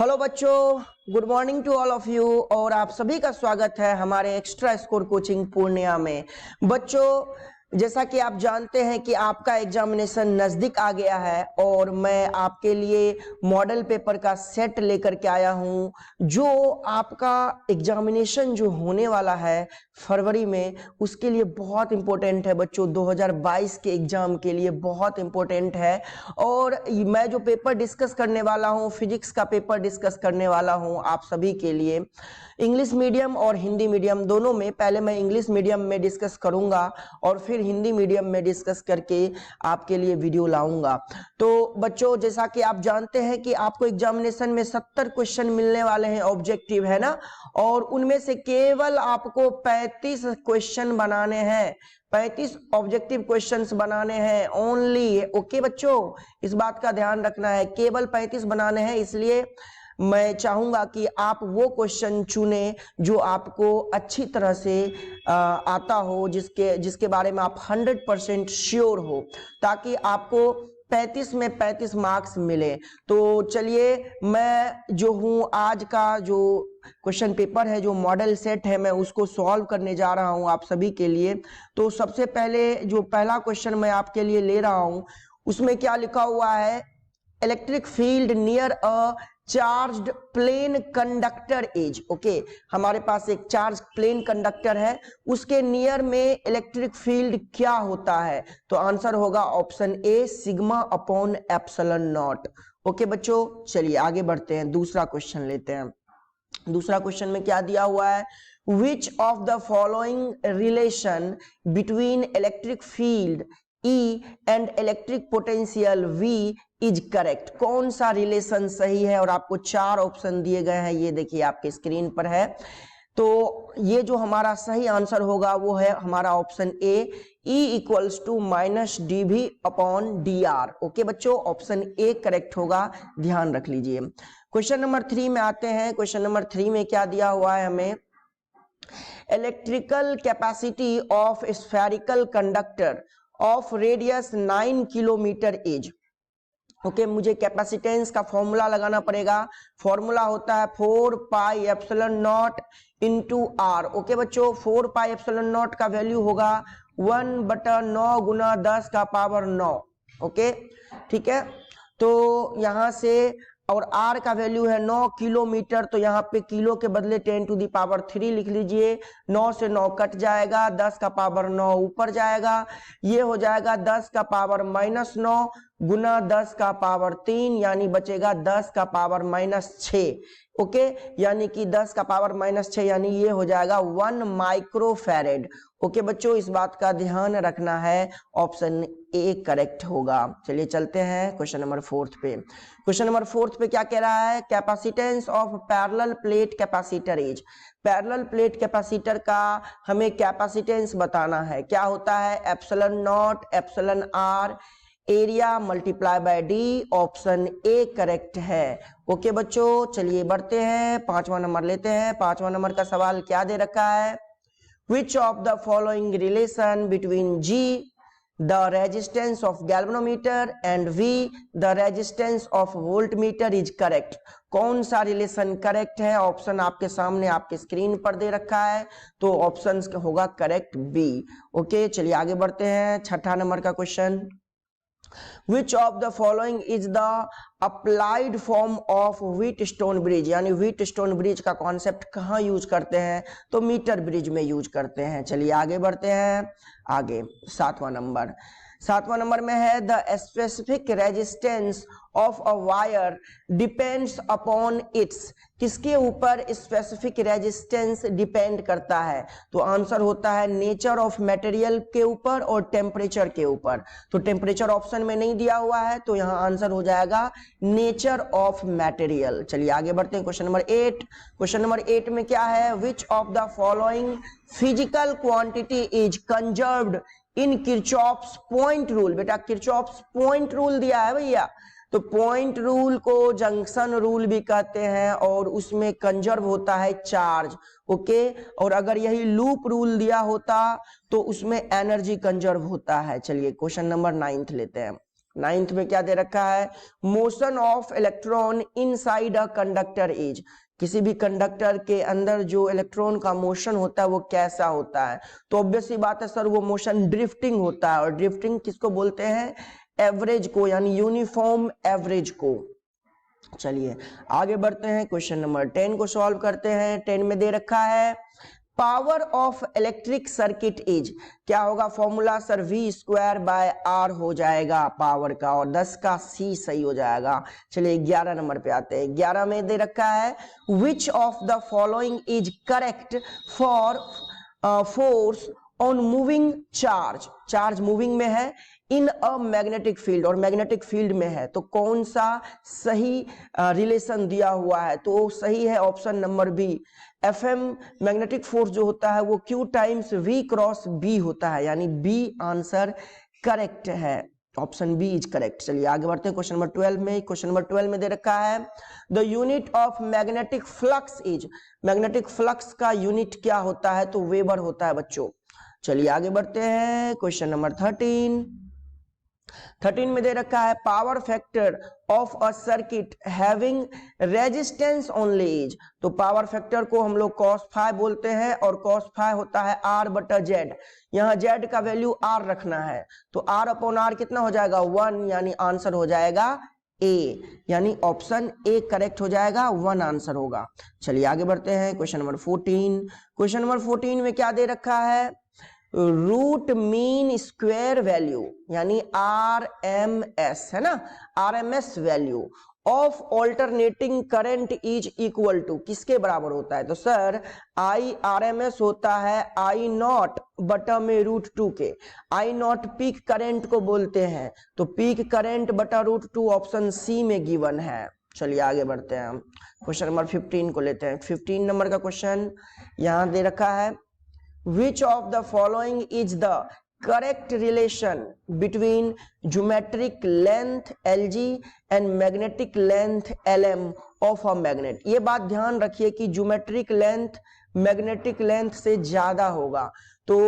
Hello बच्चों, good morning to all of you. और आप सभी का स्वागत है हमारे एक्स्ट्रा स्कोर कोचिंग पूर्णिया में। बच्चों, जैसा कि आप जानते हैं कि आपका एग्जामिनेशन नजदीक आ गया है और मैं आपके लिए मॉडल पेपर का सेट लेकर के आया हूं जो आपका एग्जामिनेशन जो होने वाला है फरवरी में, उसके लिए बहुत इंपॉर्टेंट है बच्चों। 2022 के एग्जाम के लिए बहुत इंपॉर्टेंट है। और मैं जो पेपर डिस्कस करने वाला हूं, फिजिक्स का पेपर डिस्कस करने वाला हूं आप सभी के लिए, इंग्लिश मीडियम और हिंदी मीडियम दोनों में। पहले मैं इंग्लिश मीडियम में डिस्कस करूंगा और फिर हिंदी मीडियम में डिस्कस करके आपके लिए वीडियो लाऊंगा। तो बच्चों, जैसा कि आप जानते हैं कि आपको एग्जामिनेशन में 70 क्वेश्चन मिलने वाले हैं, ऑब्जेक्टिव है ना, और उनमें से केवल आपको 35 क्वेश्चन बनाने हैं, 35 ऑब्जेक्टिव क्वेश्चंस बनाने हैं ओनली। ओके बच्चों, इस बात का ध्यान रखना है, केवल 35 बनाने हैं। इसलिए मैं चाहूंगा कि आप वो क्वेश्चन चुने जो आपको अच्छी तरह से आता हो, जिसके बारे में आप 100% श्योर हो, ताकि आपको 35 में 35 मार्क्स मिले। तो चलिए, मैं जो हूं आज का जो क्वेश्चन पेपर है, जो मॉडल सेट है, मैं उसको सॉल्व करने जा रहा हूं आप सभी के लिए। तो सबसे पहले जो पहला क्वेश्चन मैं आपके लिए ले रहा हूं, उसमें क्या लिखा हुआ है, electric field near a charged plane conductor is. Okay, हमारे पास एक चार्ज प्लेन कंडक्टर है, उसके नियर में इलेक्ट्रिक फील्ड क्या होता है? तो आंसर होगा option A, sigma upon epsilon not. Okay बच्चों, चलिए आगे बढ़ते हैं, दूसरा क्वेश्चन लेते हैं। दूसरा क्वेश्चन में क्या दिया हुआ है, which of the following relation between electric field E and electric potential V is correct? कौन सा रिलेशन सही है? और आपको 4 ऑप्शन दिए गए हैं, ये देखिए आपके स्क्रीन पर है। तो ये जो हमारा सही आंसर होगा वो है हमारा option A, E equals to minus D V upon D R. Okay बच्चों, ऑप्शन ए करेक्ट होगा, ध्यान रख लीजिए। क्वेश्चन नंबर 3 में आते हैं। क्वेश्चन नंबर 3 में क्या दिया हुआ है हमें, electrical capacity of spherical conductor of radius 9 kilometre is. Okay, मुझे कैपेसिटेंस का फॉर्मूला लगाना पड़ेगा। फॉर्मूला होता है 4 pi epsilon naught into R. Okay बच्चों, 4 पाई एप्सिलॉन नॉट का वैल्यू होगा 1/9 गुना 10 का पावर 9। ओके, ठीक है। तो यहां से, और r का वैल्यू है 9 किलोमीटर, तो यहाँ पे किलो के बदले 10⁻³ लिख लीजिए। 9 से 9 कट जाएगा, 10 का पावर 9 ऊपर जाएगा, ये हो जाएगा 10 का पावर -9 गुना 10 का पावर 3, यानी बचेगा 10 का पावर -6। ओके, यानी कि 10 का पावर -6, यानी ये हो जाएगा 1 माइक्रोफैरेड। ओके बच्चों, इस बात का ध्यान रखना है, ऑप्शन ए करेक्ट होगा। चलिए चलते हैं क्वेश्चन नंबर 4 पे। क्वेश्चन नंबर 4 पे क्या कह रहा है, capacitance of parallel plate capacitor is. Parallel plate capacitor का हमें कैपेसिटेंस बताना है। क्या होता है, epsilon naught epsilon R area multiply by D. Option A correct है। ओके बच्चों, चलिए बढ़ते हैं, 5वां नंबर लेते हैं। 5वां नंबर का सवाल क्या दे रखा है, which of the following relation between G the resistance of galvanometer and V the resistance of voltmeter is correct? कौन सा रिलेशन करेक्ट है? ऑप्शन आपके सामने आपके स्क्रीन पर दे रखा है, तो ऑप्शन होगा करेक्ट बी। ओके, चलिए आगे बढ़ते हैं। 6ठा नंबर का question, Which of the following is the applied form of Wheatstone bridge? यानी Wheatstone bridge का कॉन्सेप्ट कहाँ यूज करते हैं? तो मीटर ब्रिज में यूज करते हैं। चलिए आगे बढ़ते हैं, आगे 7वां नंबर। 7वां नंबर में है, the specific resistance of a wire depends upon its. किसके ऊपर स्पेसिफिक रेजिस्टेंस डिपेंड करता है? तो आंसर होता है नेचर ऑफ मटेरियल के ऊपर और टेम्परेचर के ऊपर। तो टेम्परेचर ऑप्शन में नहीं दिया हुआ है, तो यहां आंसर हो जाएगा नेचर ऑफ मटेरियल। चलिए आगे बढ़ते हैं, क्वेश्चन नंबर 8। क्वेश्चन नंबर 8 में क्या है, which of the following physical quantity is conserved in Kirchhoff's point rule? बेटा किरचॉफ्स पॉइंट रूल दिया है भैया, तो पॉइंट रूल को जंक्शन रूल भी कहते हैं, और उसमें कंजर्व होता है चार्ज। ओके, और अगर यही लूप रूल दिया होता तो उसमें एनर्जी कंजर्व होता है। चलिए क्वेश्चन नंबर 9 लेते हैं। 9th में क्या दे रखा है, motion of electron inside a conductor is, किसी भी कंडक्टर के अंदर जो इलेक्ट्रॉन का मोशन होता है वो कैसा होता है, तो ऑब्वियस सी बात है सर वो मोशन ड्रिफ्टिंग होता है, और ड्रिफ्टिंग किसको बोलते हैं, एवरेज को, यानी यूनिफॉर्म एवरेज को। चलिए आगे बढ़ते हैं, क्वेश्चन नंबर 10 को सॉल्व करते हैं। 10 में दे रखा है power of electric circuit is, क्या होगा formula sir, V square by R हो जाएगा पावर का, और 10 का सी सही हो जाएगा। चलिए 11 नंबर पे आते हैं। 11 में दे रखा है which of the following is correct for force on moving charge, charge moving में है इन अ मैग्नेटिक फील्ड, और मैग्नेटिक फील्ड में है, तो कौन सा सही रिलेशन दिया हुआ है, तो सही है option number B, FM magnetic force जो होता है वो Q times V cross B होता है, यानी बी आंसर करेक्ट है, ऑप्शन बी इज करेक्ट। चलिए आगे बढ़ते हैं क्वेश्चन नंबर 12 में। क्वेश्चन नंबर 12 में दे रखा है the unit of magnetic flux is, magnetic flux का यूनिट क्या होता है, तो वेबर होता है बच्चों। चलिए आगे बढ़ते हैं क्वेश्चन नंबर 13 में दे रखा है power factor of a circuit having resistance only is, तो पावर फैक्टर को हम लोग cos फाई बोलते हैं, और cos फाई होता है R बटा Z, यहाँ Z का वैल्यू R रखना है, तो R अपॉन R कितना हो जाएगा 1, यानी आंसर हो जाएगा A, यानी ऑप्शन A करेक्ट हो जाएगा, 1 आंसर होगा। चलिए आगे बढ़ते हैं क्वेश्चन नंबर 14। क्वेश्चन नंबर 14 में क्या दे रखा है, रूट मीन स्क्वायर वैल्यू, यानी RMS है ना, RMS value of alternating current is equal to, किसके बराबर होता है, तो सर IRMS होता है I नॉट बटा में √2 के, I नॉट पीक करंट को बोलते हैं, तो पीक करंट बटा √2 ऑप्शन सी में गिवन है। चलिए आगे बढ़ते हैं, हम क्वेश्चन नंबर 15 को लेते हैं। 15 नंबर का क्वेश्चन यहाँ दे रखा है Which of the following is the correct relation between geometric length Lg and magnetic length Lm of a magnet? ये बात ध्यान रखिए कि ज्योमेट्रिक लेंथ मैग्नेटिक लेंथ से ज्यादा होगा, तो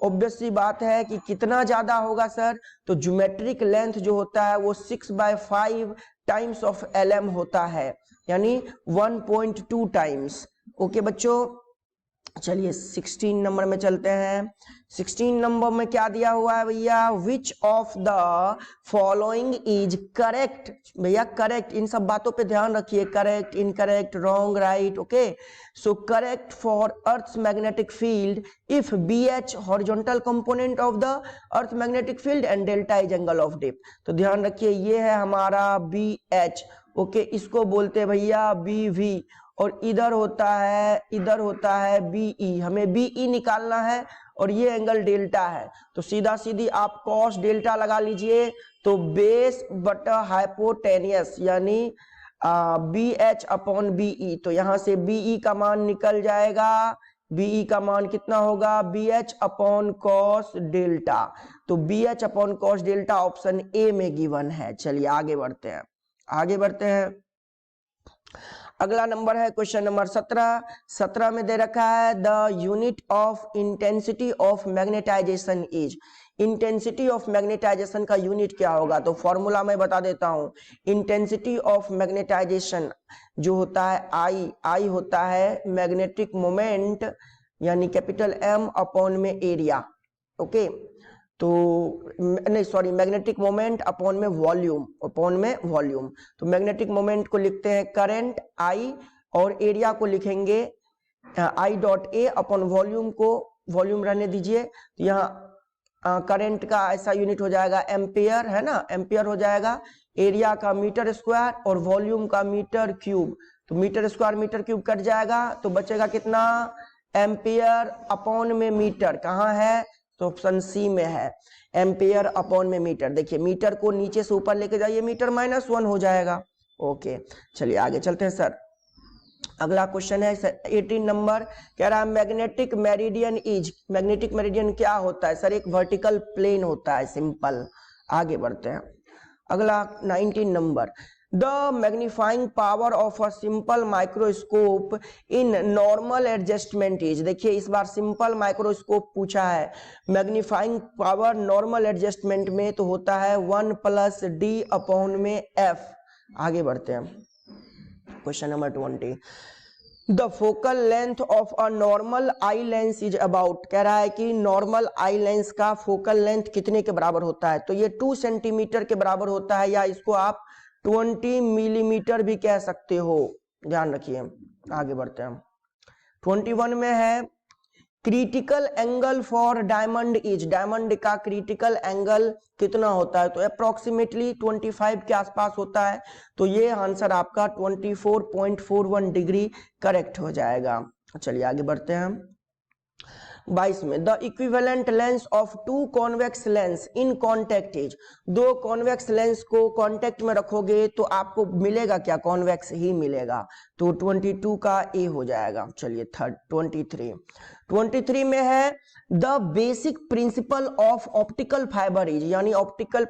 ऑब्वियस सी बात है कि कितना ज्यादा होगा सर, तो ज्योमेट्रिक लेंथ जो होता है वो 6/5 टाइम्स ऑफ Lm होता है, यानी 1.2 टाइम्स। ओके बच्चों, चलिए 16 नंबर में चलते हैं। 16 नंबर में क्या दिया हुआ है भैया, which of the following is correct, भैया करेक्ट, इन सब बातों पे ध्यान रखिए, correct, incorrect, wrong, right, okay. So correct for earth's magnetic field if BH horizontal component of the earth magnetic field and delta is angle of depth, तो ध्यान रखिए ये है हमारा BH, ओके, इसको बोलते हैं भैया BV, और इधर होता है BE, हमें BE निकालना है, और ये एंगल डेल्टा है, तो सीधा सीधी आप cos डेल्टा लगा लीजिए, तो बेस बटा हाइपोटेनियस, यानी BH अपॉन BE, तो यहां से BE का मान निकल जाएगा, BE का मान कितना होगा, BH अपॉन cos डेल्टा, तो BH upon cos delta option A में गिवन है। चलिए आगे बढ़ते हैं। अगला नंबर है क्वेश्चन नंबर 17 में दे रखा है the unit of intensity of magnetization is, intensity of magnetization का यूनिट क्या होगा, तो फॉर्मूला मैं बता देता हूं, इंटेंसिटी ऑफ मैग्नेटाइजेशन जो होता है I होता है मैग्नेटिक मोमेंट, यानी कैपिटल M अपॉन में एरिया, ओके, तो नहीं सॉरी, मैग्नेटिक मोमेंट अपॉन में वॉल्यूम, तो मैग्नेटिक मोमेंट को लिखते हैं करंट I, और एरिया को लिखेंगे I.A अपॉन वॉल्यूम को वॉल्यूम रहने दीजिए, तो यहाँ करंट का ऐसा यूनिट हो जाएगा एम्पियर, है ना, एम्पियर हो जाएगा, एरिया का मीटर स्क्वायर और वॉल्यूम का मीटर क्यूब, तो metre square metre cube cut जाएगा, तो बचेगा कितना, एम्पियर अपॉन में मीटर, कहाँ है, तो ऑप्शन सी में है, एम्पियर अपॉन में मीटर। देखिए मीटर को नीचे से ऊपर लेके जाइए, मीटर -1 हो जाएगा। ओके चलिए आगे चलते हैं सर। अगला क्वेश्चन है 18 नंबर, कह रहा है magnetic meridian is, magnetic meridian क्या होता है सर, एक वर्टिकल प्लेन होता है, सिंपल। आगे बढ़ते हैं। अगला 19 number, the magnifying power of a simple microscope in normal adjustment is, देखिए इस बार सिंपल माइक्रोस्कोप पूछा है, मैग्नीफाइंग पावर नॉर्मल एडजस्टमेंट में तो होता है 1+d/f। आगे बढ़ते हैं, question number 20। The focal length of a normal eye lens is about, कह रहा है कि नॉर्मल आई लेंस का फोकल लेंथ कितने के बराबर होता है, तो ये 2 सेंटीमीटर के बराबर होता है, या इसको आप 20 मिलीमीटर भी कह सकते हो, ध्यान रखिए। आगे बढ़ते हैं, 21 में है critical angle for diamond is, diamond का क्रिटिकल एंगल कितना होता है, तो अप्रोक्सीमेटली 25 के आसपास होता है, तो ये आंसर आपका 24.41 डिग्री करेक्ट हो जाएगा। चलिए आगे बढ़ते हैं, 22 में the equivalent lens of 2 convex lens in contact is, 2 convex lens को कॉन्टेक्ट में रखोगे तो आपको मिलेगा क्या, कॉन्वेक्स ही मिलेगा, तो 22 का ए हो जाएगा। चलिए 23 में है the basic principle of optical fibre is, यानी ऑप्टिकल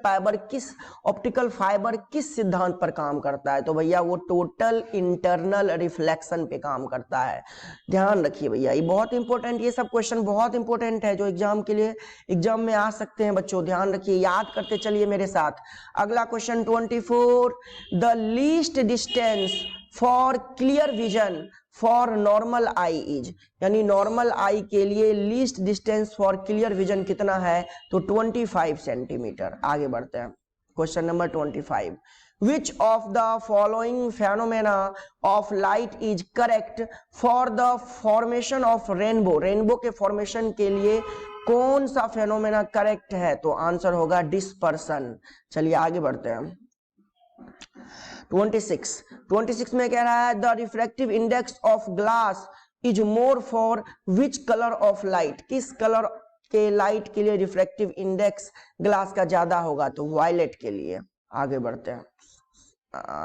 फाइबर किस सिद्धांत पर काम करता है, तो भैया वो टोटल इंटरनल रिफ्लेक्शन पे काम करता है। ध्यान रखिए भैया, ये बहुत इंपॉर्टेंट, ये सब क्वेश्चन बहुत इंपॉर्टेंट है जो एग्जाम में आ सकते हैं बच्चों, ध्यान रखिए, याद करते चलिए मेरे साथ। अगला question 24, the least distance for clear vision for normal I is, यानी नॉर्मल आई के लिए least distance for clear vision कितना है, तो 25 सेंटीमीटर। आगे बढ़ते हैं, question number 25, which of the following phenomena of light is correct for the formation of rainbow, rainbow के फॉर्मेशन के लिए कौन सा फेनोमेना करेक्ट है, तो आंसर होगा डिस्पर्सन। चलिए आगे बढ़ते हैं, 26 में कह रहा है the refractive index of glass is more for which colour of light, किस कलर के लाइट के लिए रिफ्रैक्टिव इंडेक्स ग्लास का ज्यादा होगा, तो वायलेट के लिए। आगे बढ़ते हैं,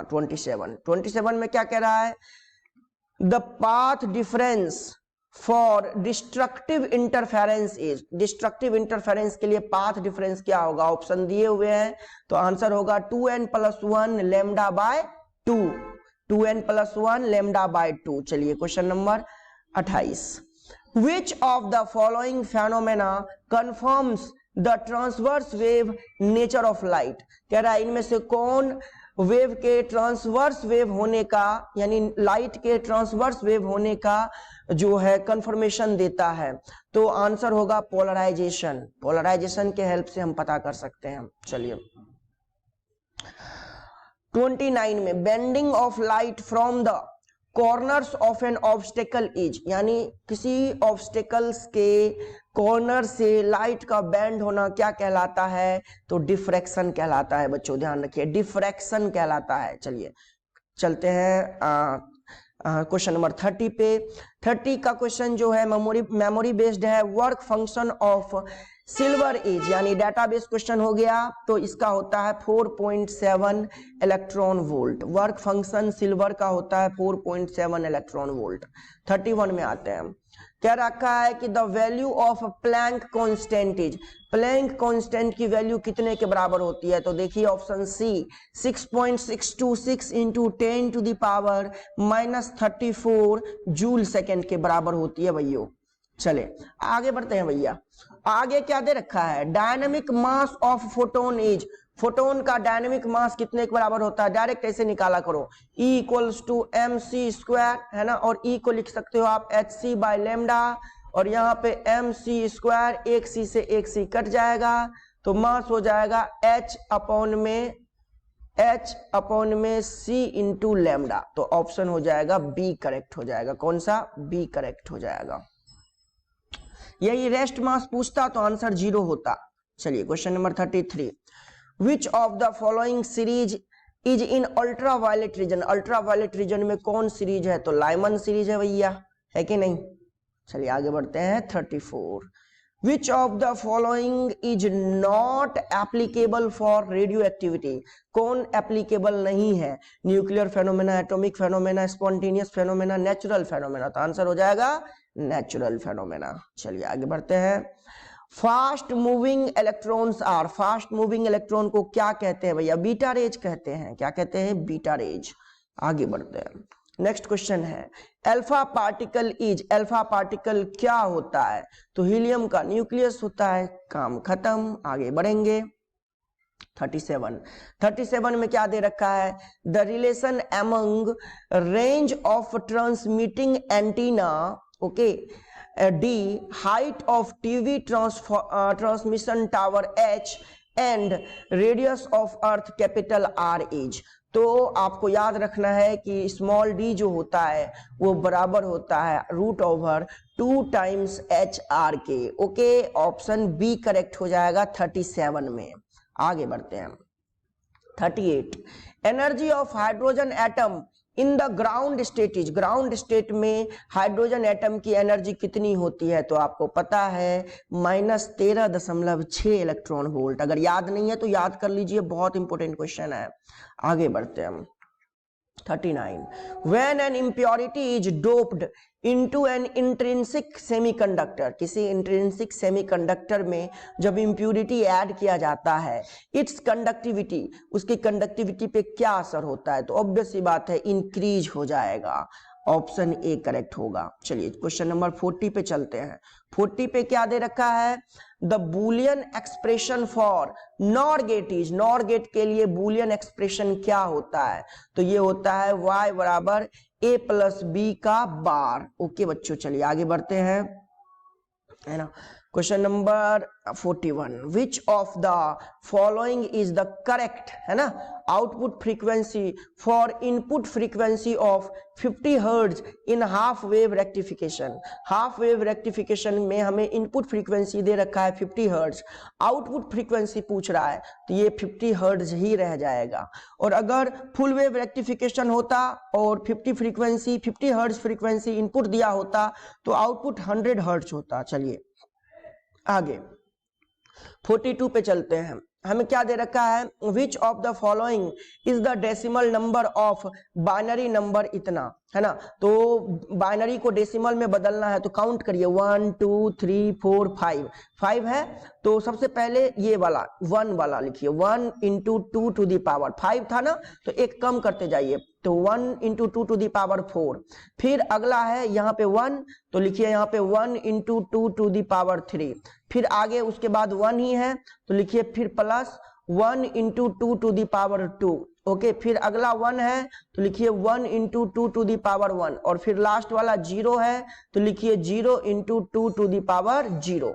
27 में क्या कह रहा है, the path difference for destructive interference is, destructive interference के लिए पाथ डिफरेंस क्या होगा, ऑप्शन दिए हुए हैं, तो आंसर होगा 2n+1 lambda by 2, 2n+1 lambda by 2। चलिए question number 28, which of the following phenomena confirms the transverse wave nature of light, कह रहा है इनमें से कौन वेव के ट्रांसवर्स वेव होने का, यानी लाइट के ट्रांसवर्स वेव होने का जो है कंफर्मेशन देता है, तो आंसर होगा पोलराइजेशन, पोलराइजेशन के हेल्प से हम पता कर सकते हैं। चलिए 29 में bending of light from the corners of N obstacle is, यानी किसी ऑब्स्टेकल्स के कॉर्नर से लाइट का बैंड होना क्या कहलाता है, तो डिफ्रैक्शन कहलाता है बच्चों, ध्यान रखिए, डिफ्रैक्शन कहलाता है। चलिए चलते हैं क्वेश्चन नंबर 30 पे। 30 का क्वेश्चन जो है मेमोरी बेस्ड है, work function of silver is, यानी डेटाबेस क्वेश्चन हो गया, तो इसका होता है 4.7 electron volt, work function silver का होता है 4.7 इलेक्ट्रॉन वोल्ट। 31 में आते हैं, क्या रखा है कि the value of Planck constant is, Planck constant की वैल्यू कितने के बराबर होती है, तो देखिए option C 6.626 into 10⁻⁻34 joule second के बराबर होती है भैया। चले आगे बढ़ते हैं भैया, आगे क्या दे रखा है, dynamic mass of photon is, photon का डायनेमिक मास कितने के बराबर होता है, डायरेक्ट ऐसे निकाला करो, E = mc² है ना, और E को लिख सकते हो आप hc/λ, और यहाँ पे mc², एक c से एक c कट जाएगा, तो मास हो जाएगा h/में c इंटू लैम्डा, तो ऑप्शन हो जाएगा बी करेक्ट हो जाएगा, कौन सा, बी करेक्ट हो जाएगा। यही रेस्ट मास पूछता तो आंसर 0 होता। चलिए question number 33, which of the following series is in ultraviolet region, ultraviolet region में कौन सीरीज है, तो लाइमन सीरीज है भैया, है कि नहीं। चलिए आगे बढ़ते हैं 34, which of the following is not applicable for radioactivity, कौन एप्लीकेबल नहीं है, nuclear phenomena, atomic phenomena, spontaneous phenomena, natural phenomena, तो आंसर हो जाएगा नेचुरल फेनोमेना। चलिए आगे बढ़ते हैं fast moving electrons are, fast moving electron को क्या कहते हैं भैया? बीटा रेज कहते हैं। क्या कहते हैं? Beta raise. आगे बढ़ते हैं, नेक्स्ट क्वेश्चन है alpha particle is, alpha particle क्या होता है? तो हीलियम का न्यूक्लियस होता है। काम खत्म, आगे बढ़ेंगे। 37 में क्या दे रखा है? The relation among range of transmitting antenna, okay, D height of TV transmission tower H and radius of earth capital R is. तो आपको याद रखना है कि स्मॉल डी जो होता है वो बराबर होता है √2 टाइम्स एच आर के। ओके, ऑप्शन बी करेक्ट हो जाएगा 37 में। आगे बढ़ते हैं 38, energy of hydrogen atom in the ground state is, ground state में हाइड्रोजन एटम की एनर्जी कितनी होती है? तो आपको पता है -13.6 इलेक्ट्रॉन वोल्ट। अगर याद नहीं है तो याद कर लीजिए, बहुत इंपॉर्टेंट क्वेश्चन है। आगे बढ़ते हैं 39, when an impurity is doped into an intrinsic semiconductor, किसी इंट्रिंसिक सेमीकंडक्टर में जब इम्प्यूरिटी ऐड किया जाता है, इट्स कंडक्टिविटी, उसकी कंडक्टिविटी पे क्या असर होता है? तो ऑब्वियस सी बात है इंक्रीज हो जाएगा। ऑप्शन ए करेक्ट होगा। चलिए क्वेश्चन नंबर 40 पे चलते हैं। 40 पे क्या दे रखा है? The Boolean expression for NOR gate is, NOR gate के लिए बूलियन एक्सप्रेशन क्या होता है? तो ये होता है y बराबर a प्लस बी का बार। ओके बच्चों, चलिए आगे बढ़ते हैं, है ना। Question number 41, which of the following is the correct, है ना, output frequency for input frequency of 50 hertz in half wave rectification. Half wave rectification में हमें इनपुट फ्रीक्वेंसी दे रखा है 50 हर्ट्ज, आउटपुट फ्रीक्वेंसी पूछ रहा है, तो ये 50 हर्ट्ज ही रह जाएगा। और अगर फुल वेव रेक्टिफिकेशन होता और 50 हर्ट्ज फ्रीक्वेंसी इनपुट दिया होता तो आउटपुट 100 हर्ट्ज होता। चलिए आगे 42 पे चलते हैं। हमें क्या दे रखा है? Which of the following is the decimal number of binary number, इतना, है ना। तो बाइनरी को डेसिमल में बदलना है तो काउंट करिए 1 2 3 4 5, 5 है तो सबसे पहले ये वाला 1 वाला लिखिए, 1 × 2 टू दी पावर 5 था ना, तो एक कम करते जाइए, तो 1 × 2 टू दी पावर 4। फिर अगला है यहाँ पे 1, तो लिखिए यहाँ पे 1 × 2 टू दी पावर 3। फिर आगे उसके बाद 1 ही है तो लिखिए फिर plus 1 × 2 to the power 2। Okay, फिर अगला 1 है तो लिखिए 1 × 2 टू दी पावर 1, और फिर लास्ट वाला 0 है तो लिखिए 0 × 2 टू दी पावर 0।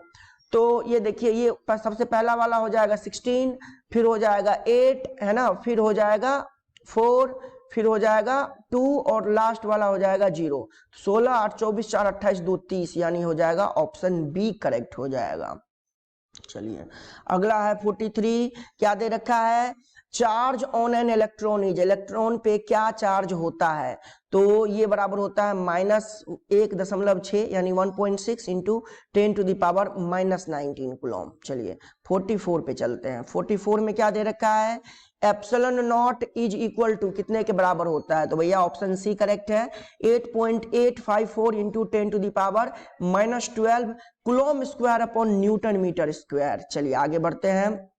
तो ये देखिए, ये सबसे पहला वाला हो जाएगा 16, फिर हो जाएगा 8, है ना, फिर हो जाएगा 4, फिर हो जाएगा 2 और लास्ट वाला हो जाएगा 0। 16 8 24 4 28 2 30, यानी हो जाएगा ऑप्शन बी करेक्ट हो जाएगा। चलिए अगला है 43, क्या दे रखा है? Charge on an electron is, electron पे क्या चार्ज होता है? तो ये बराबर होता है -1.6 यानी 1.6 × 10⁻⁻19 कूलम। चलिए 44 पे चलते हैं। 44 में क्या दे रखा है? Epsilon naught is equal to कितने के बराबर होता है? तो भैया ऑप्शन सी करेक्ट है, 8.854 × 10⁻⁻12 coulomb square upon newton metre square. चलिए आगे बढ़ते हैं।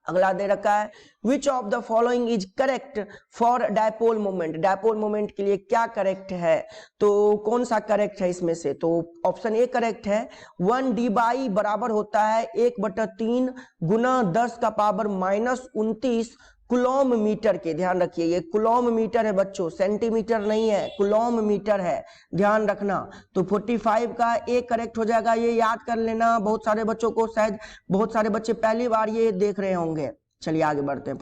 अगला दे रखा है which of the following is correct for dipole moment, dipole moment के लिए क्या करेक्ट है? तो कौन सा करेक्ट है इसमें से? तो ऑप्शन ए करेक्ट है, 1d बराबर होता है 1/3 गुना 10⁻⁻29 कूलम मीटर के। ध्यान रखिए ये कूलम मीटर है बच्चों, सेंटीमीटर नहीं है, कूलम मीटर है, ध्यान रखना। तो 45 का ए करेक्ट हो जाएगा, ये याद कर लेना। बहुत सारे बच्चों को, शायद बहुत सारे बच्चे पहली बार ये देख रहे होंगे। चलिए आगे बढ़ते हैं।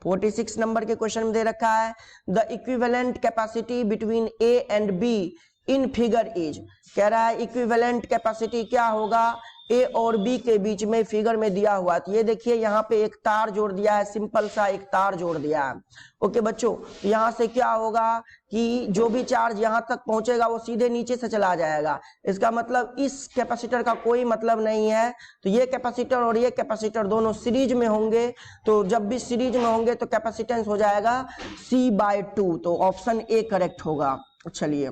46 नंबर के क्वेश्चन में दे रखा है the equivalent capacity between A and be in figure is. कह रहा है इक्विवेलेंट कैपेसिटी क्या होगा ए और बी के बीच में, फिगर में दिया हुआ। तो ये देखिए यहाँ पे एक तार जोड़ दिया है, सिंपल सा एक तार जोड़ दिया है। ओके बच्चों, यहाँ से क्या होगा कि जो भी चार्ज यहाँ तक पहुंचेगा वो सीधे नीचे से चला जाएगा। इसका मतलब इस कैपेसिटर का कोई मतलब नहीं है। तो ये कैपेसिटर और ये कैपेसिटर दोनों सीरीज में होंगे, तो जब भी सीरीज में होंगे तो कैपेसिटेंस हो जाएगा C/2। तो ऑप्शन ए करेक्ट होगा। चलिए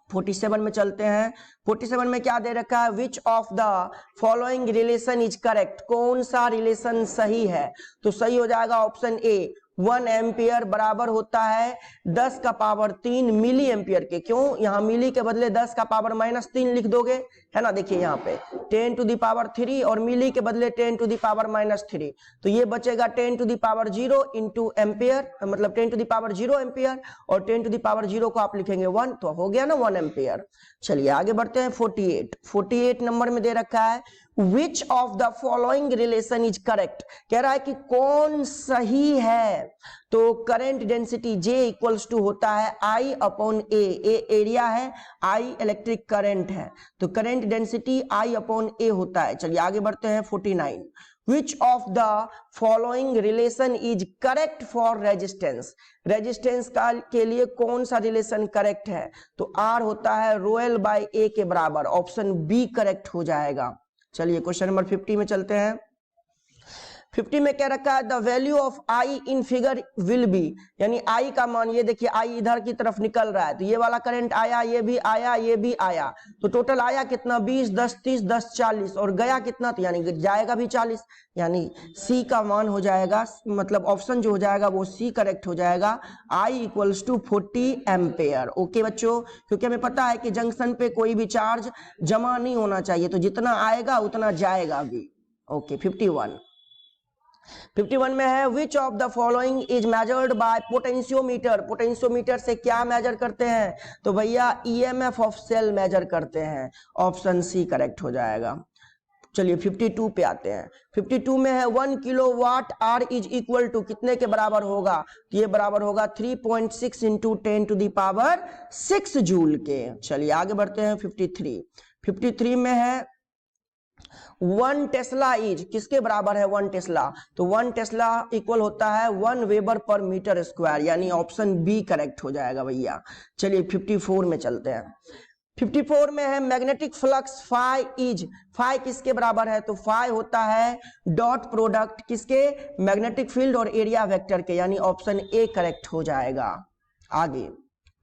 47 में चलते हैं। 47 में क्या दे रखा है, which of the following relation is correct, कौन सा रिलेशन सही है, तो सही हो जाएगा ऑप्शन ए, 1 एम्पियर बराबर होता है 10 का पावर 3 मिली एम्पियर के। क्यों, यहाँ मिली के बदले 10 का पावर -3 लिख दोगे, है ना। देखिए यहाँ पे 10 टू द पावर 3 और मिली के बदले 10 टू द पावर -3, तो ये बचेगा 10 to the power 0 into ampere, मतलब 10 टू द पावर 0 एम्पियर, और 10 टू द पावर 0 को आप लिखेंगे 1, तो हो गया ना 1 एम्पियर। चलिए आगे बढ़ते हैं। 48 नंबर में दे रखा है which of the following relation is correct, कह रहा है कि कौन सही है, तो current density J equals to होता है I अपॉन A, एरिया है, I इलेक्ट्रिक करंट है, तो current density I upon A होता है। चलिए आगे बढ़ते हैं। 49 which of the following relation is correct for resistance, resistance का के लिए कौन सा रिलेशन करेक्ट है, तो R होता है ρl बाय A के बराबर, ऑप्शन बी करेक्ट हो जाएगा। चलिए क्वेश्चन नंबर 50 में चलते हैं। 50 में क्या रखा है, the value of I in figure will be, यानी आई का मान, ये देखिए आई इधर की तरफ निकल रहा है, तो ये वाला करंट आया, ये भी आया, ये भी आया, तो टोटल आया कितना 20, 10, 30, 10, 40, और गया कितना, तो यानी जाएगा भी 40, यानी सी का मान हो जाएगा, मतलब ऑप्शन जो हो जाएगा वो सी करेक्ट हो जाएगा, I equals to 40 ampere. Okay बच्चों, क्योंकि हमें पता है कि जंक्शन पे कोई भी चार्ज जमा नहीं होना चाहिए, तो जितना आएगा उतना जाएगा भी। ओके 51 में है which of the following is measured by potentiometer, potentiometer से क्या मेजर करते हैं, तो भैया ईएमएफ ऑफ सेल मेजर करते हैं, ऑप्शन सी करेक्ट हो जाएगा। चलिए 52 पे आते हैं। 52 में है 1 kilowatt hour is equal to कितने के बराबर होगा, तो ये बराबर होगा 3.6 into 10 to the power 6 joule के। चलिए आगे बढ़ते हैं। 53 में है 1 टेस्ला इज किसके बराबर है, 1 टेस्ला, तो 1 टेस्ला इक्वल होता है 1 वेबर पर मीटर स्क्वायर, यानी ऑप्शन बी करेक्ट हो जाएगा भैया। चलिए 54 में चलते हैं। 54 में है magnetic flux phi is, phi किसके बराबर है, तो फाई होता है डॉट प्रोडक्ट किसके, मैग्नेटिक फील्ड और एरिया वेक्टर के, यानी ऑप्शन ए करेक्ट हो जाएगा। आगे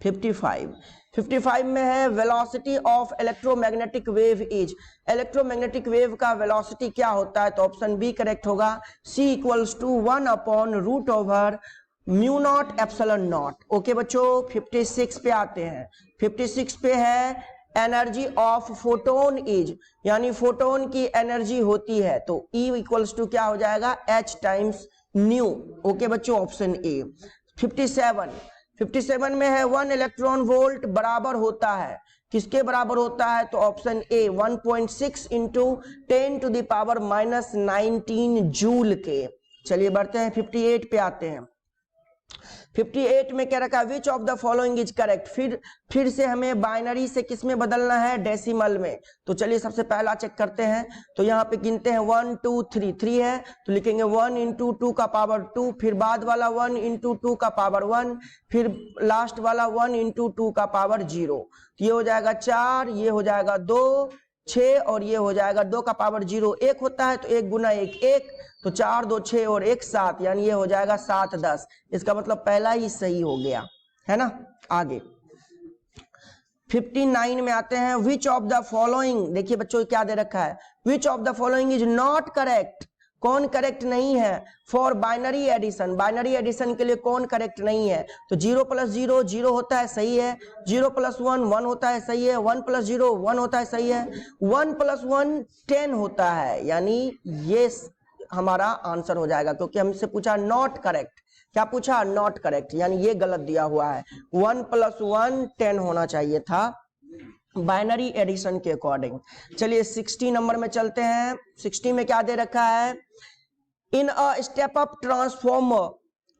55 में है velocity of electromagnetic wave is, electromagnetic wave का वेलोसिटी क्या होता है, तो ऑप्शन बी करेक्ट होगा, C equals to 1 upon root over mu not epsilon not. Okay बच्चों 56 पे आते हैं। 56 पे है एनर्जी ऑफ फोटोन इज, यानी फोटोन की एनर्जी होती है, तो E इक्वल्स टू क्या हो जाएगा, H टाइम्स न्यू। ओके बच्चों ऑप्शन ए। 57 में है 1 इलेक्ट्रॉन वोल्ट बराबर होता है किसके बराबर होता है, तो option A 1.6 into 10 to the power -19 joule के। चलिए बढ़ते हैं 58 पे आते हैं। 58 में क्या रखा है, which of the following is correct, फिर से हमें बाइनरी से किस में बदलना है, डेसिमल में। तो चलिए सबसे पहला चेक करते हैं, तो यहाँ पे गिनते हैं 1 2 3, 3 है तो लिखेंगे 1 इंटू 2 का पावर 2, फिर बाद वाला 1 इंटू 2 का पावर 1, फिर लास्ट वाला 1 इंटू 2 का पावर 0, तो ये हो जाएगा 4, ये हो जाएगा 2, 6 और ये हो जाएगा 2 का पावर 0 1 होता है, तो 1 गुना 1 1, तो 4 2 6 और 1 7, यानी ये हो जाएगा 7 10। इसका मतलब पहला ही सही हो गया, है ना। आगे 59 में आते हैं। विच ऑफ द फॉलोइंग, देखिए बच्चों क्या दे रखा है, which of the following is not correct, कौन करेक्ट नहीं है, for binary addition, binary addition के लिए कौन करेक्ट नहीं है, तो 0 + 0 0 होता है, सही है, 0 + 1 1 होता है, सही है, 1 + 0 1 होता है, सही है, 1 + 1 10 होता है, यानी ये हमारा आंसर हो जाएगा, क्योंकि हमसे पूछा नॉट करेक्ट, क्या पूछा, नॉट करेक्ट, यानी ये गलत दिया हुआ है, 1 + 1 10 होना चाहिए था बाइनरी एडिशन के अकॉर्डिंग। चलिए 60 नंबर में चलते हैं। 60 में क्या दे रखा है, in a step up transformer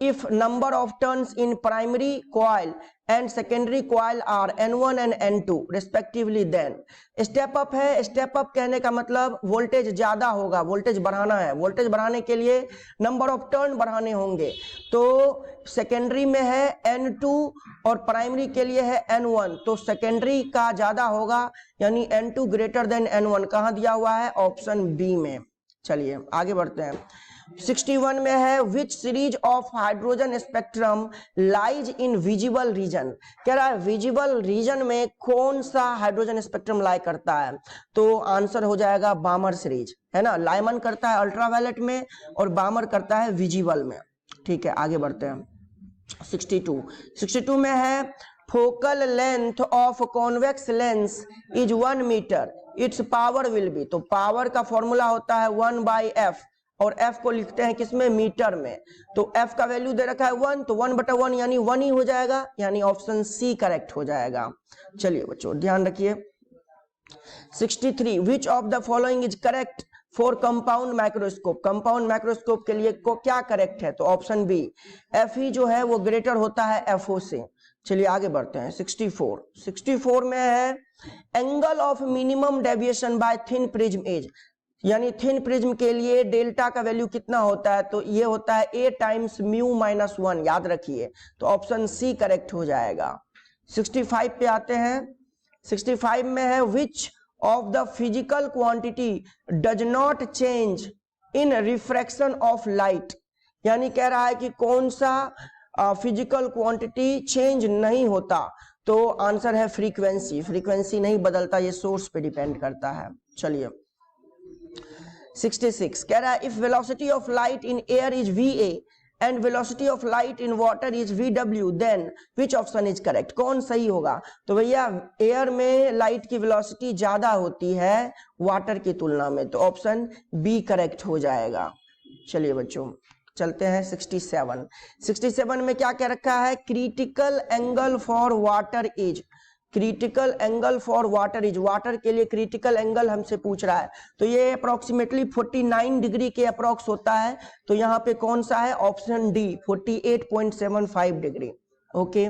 if number of turns in primary coil and secondary coil are N1 and N2 respectively, then step up है, step up कहने का मतलब वोल्टेज ज्यादा होगा, वोल्टेज बढ़ाना है, वोल्टेज बढ़ाने के लिए नंबर ऑफ टर्न बढ़ाने होंगे, तो सेकेंडरी में है N2 और प्राइमरी के लिए है N1, तो सेकेंडरी का ज्यादा होगा, यानी N2 ग्रेटर देन N1 कहाँ दिया हुआ है, ऑप्शन बी में। चलिए आगे बढ़ते हैं। 61 में है which series of hydrogen spectrum lies in visible region, कह रहा है विजिबल रीजन में कौन सा हाइड्रोजन स्पेक्ट्रम लाई करता है, तो आंसर हो जाएगा बामर सीरीज, है ना। लाइमन करता है अल्ट्रावायलेट में और बामर करता है विजिबल में। ठीक है, आगे बढ़ते हैं। 62 में है focal length of convex lens is 1 metre, its power will be, तो पावर का फॉर्मूला होता है 1/f और f को लिखते हैं किसमें, मीटर में। तो f का वैल्यू दे रखा है 1, तो 1/1 यानी 1 ही हो जाएगा, यानी ऑप्शन सी करेक्ट हो जाएगा। चलिए बच्चों ध्यान रखिए। 63 विच of the following is correct for compound microscope, compound microscope के लिए को क्या करेक्ट है, तो ऑप्शन बी एफ ही जो है वो ग्रेटर होता है एफओ से। चलिए आगे बढ़ते हैं। 64 में है angle of minimum deviation by thin prism is, यानी थिन प्रिज्म के लिए डेल्टा का वैल्यू कितना होता है, तो ये होता है a टाइम्स म्यू माइनस 1, याद रखिए, तो ऑप्शन सी करेक्ट हो जाएगा। 65 पे आते हैं। 65 में है which of the physical quantity does not change in refraction of light, यानी कह रहा है कि कौन सा फिजिकल क्वांटिटी चेंज नहीं होता, तो आंसर है फ्रीक्वेंसी, फ्रीक्वेंसी नहीं बदलता, ये सोर्स पे डिपेंड करता है। चलिए 66 कह रहा है if velocity of light in air is va and velocity of light in water is vw then which option is correct, कौन सही होगा, तो भैया एयर में लाइट की वेलोसिटी ज्यादा होती है वाटर की तुलना में, तो ऑप्शन बी करेक्ट हो जाएगा। चलिए बच्चों चलते हैं 67 में क्या क्या रखा है, critical angle for water is, critical angle for water is, water के लिए क्रिटिकल एंगल हमसे पूछ रहा है, तो ये अप्रोक्सीमेटली 49 डिग्री के अप्रोक्स होता है, तो यहाँ पे कौन सा है, ऑप्शन डी 48.75 डिग्री। ओके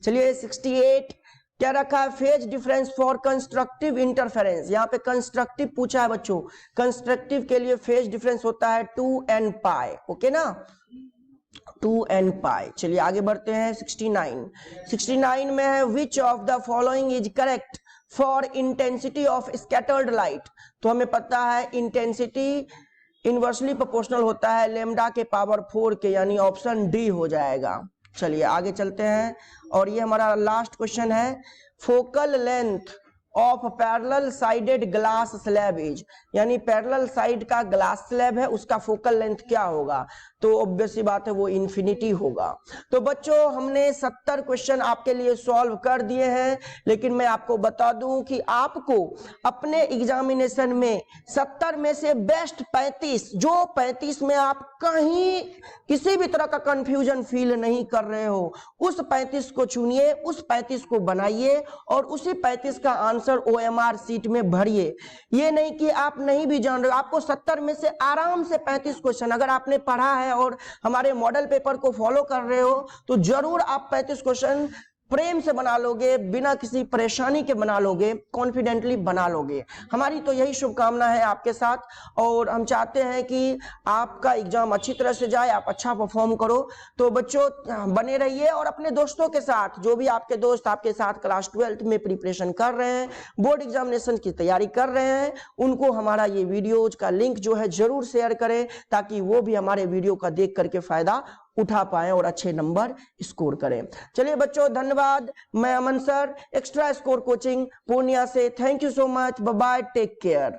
चलिए 68 क्या रखा है, phase difference for constructive interference, यहाँ पे कंस्ट्रक्टिव पूछा है बच्चों, कंस्ट्रक्टिव के लिए फेज डिफरेंस होता है 2n पाई, ओके ना, 2n पाई। चलिए आगे बढ़ते हैं। 69 में है which of the following is correct for intensity of scattered light, तो हमें पता है इंटेंसिटी इनवर्सली प्रोपोर्शनल होता है लेमडा के पावर 4 के, यानी ऑप्शन डी हो जाएगा। चलिए आगे चलते हैं और ये हमारा लास्ट क्वेश्चन है, focal length of parallel sided glass slab is, यानी पैरेलल साइड का ग्लास स्लैब है उसका फोकल लेंथ क्या होगा, तो ऑब्वियस सी बात है वो इन्फिनिटी होगा। तो बच्चों हमने 70 क्वेश्चन आपके लिए सॉल्व कर दिए हैं, लेकिन मैं आपको बता दूं कि आपको अपने एग्जामिनेशन में 70 में से बेस्ट 35, जो 35 में आप कहीं किसी भी तरह का कंफ्यूजन फील नहीं कर रहे हो, उस 35 को चुनिए, उस 35 को बनाइए और उसी 35 का आंसर OMR सीट में भरिए। ये नहीं कि आप नहीं भी जान रहे हो, आपको 70 में से आराम से 35 क्वेश्चन अगर आपने पढ़ा है और हमारे मॉडल पेपर को फॉलो कर रहे हो तो जरूर आप 35 क्वेश्चन प्रेम से बना लोगे, बिना किसी परेशानी के बना लोगे, कॉन्फिडेंटली बना लोगे। हमारी तो यही शुभकामना है आपके साथ, और हम चाहते हैं कि आपका एग्जाम अच्छी तरह से जाए, आप अच्छा परफॉर्म करो। तो बच्चों बने रहिए और अपने दोस्तों के साथ, जो भी आपके दोस्त आपके साथ क्लास 12th में प्रिपरेशन कर रहे हैं, बोर्ड एग्जामिनेशन की तैयारी कर रहे हैं, उनको हमारा ये वीडियोज का लिंक जो है जरूर शेयर करें, ताकि वो भी हमारे वीडियो का देख करके फायदा उठा पाए और अच्छे नंबर स्कोर करें। चलिए बच्चों धन्यवाद, मैं Aman sir, extra score coaching Purnia से। Thank you so much, bye bye, take care.